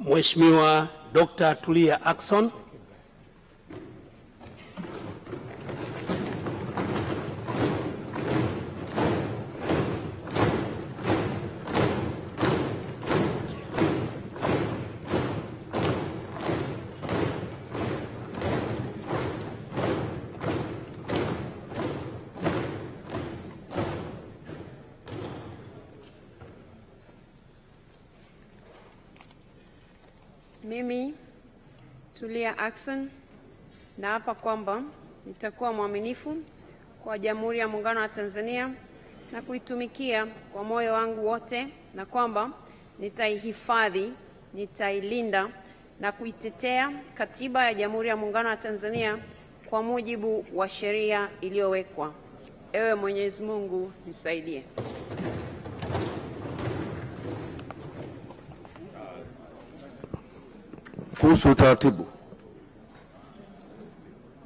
Mheshimiwa Dr. Tulia Ackson. Mimi Tulia Ackson naapa kwamba nitakuwa mwaminifu kwa Jamhuri ya Muungano wa Tanzania na kuitumikia kwa moyo wangu wote, na kwamba nitaihifadhi, nitailinda na kuitetea Katiba ya Jamhuri ya Muungano wa Tanzania kwa mujibu wa sheria iliyowekwa. Ewe Mwenyezi Mungu nisaidie.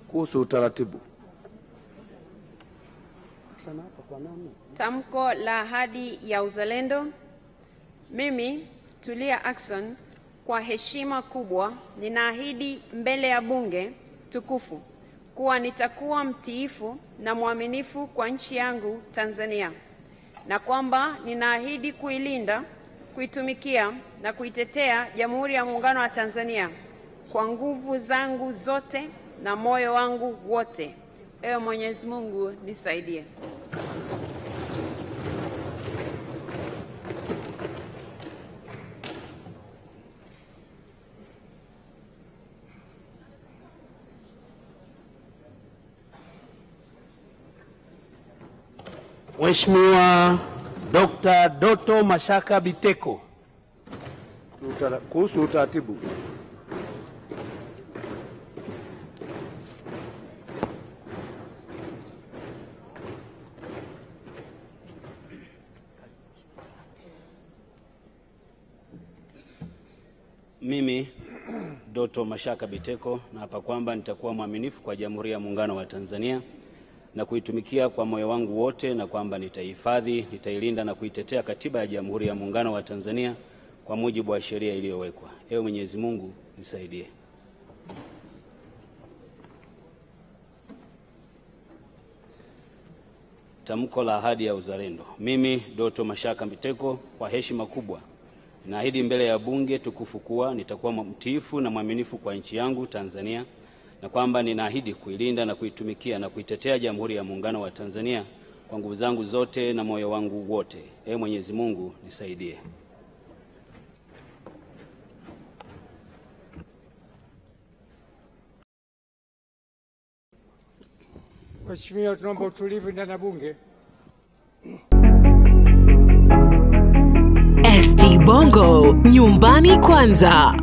Kuhusu utaratibu. Tamko la ahadi ya uzalendo. Mimi Tulia Ackson, kwa heshima kubwa ninaahidi mbele ya Bunge tukufu kuwa nitakuwa mtiifu na mwaminifu kwa nchi yangu Tanzania, na kwamba ninaahidi kuilinda, kuitumikia na kuitetea Jamhuri ya Muungano wa Tanzania kwa nguvu zangu zote na moyo wangu wote. Ewe Mwenyezi Mungu nisaidie. Mheshimiwa Dr. Doto Mashaka Biteko. Kuhusu utaratibu. Mimi Doto Mashaka Biteko naapa kwamba nitakuwa mwaminifu kwa Jamhuri ya Muungano wa Tanzania na kuitumikia kwa moyo wangu wote, na kwamba nitaihifadhi, nitailinda na kuitetea Katiba ya Jamhuri ya Muungano wa Tanzania kwa mujibu wa sheria iliyowekwa. Ewe Mwenyezi Mungu nisaidie. Tamko la ahadi ya uzalendo. Mimi Doto Mashaka Biteko, kwa heshima kubwa naahidi mbele ya Bunge tukufu kuwa nitakuwa mtiifu na mwaminifu kwa nchi yangu Tanzania, na kwamba ninaahidi kuilinda na kuitumikia na kuitetea Jamhuri ya Muungano wa Tanzania kwa nguvu zangu zote na moyo wangu wote. Ee Mwenyezi Mungu nisaidie. Mheshimiwa, tunaomba utulivu ndani ya Bunge. ST Bongo, nyumbani kwanza.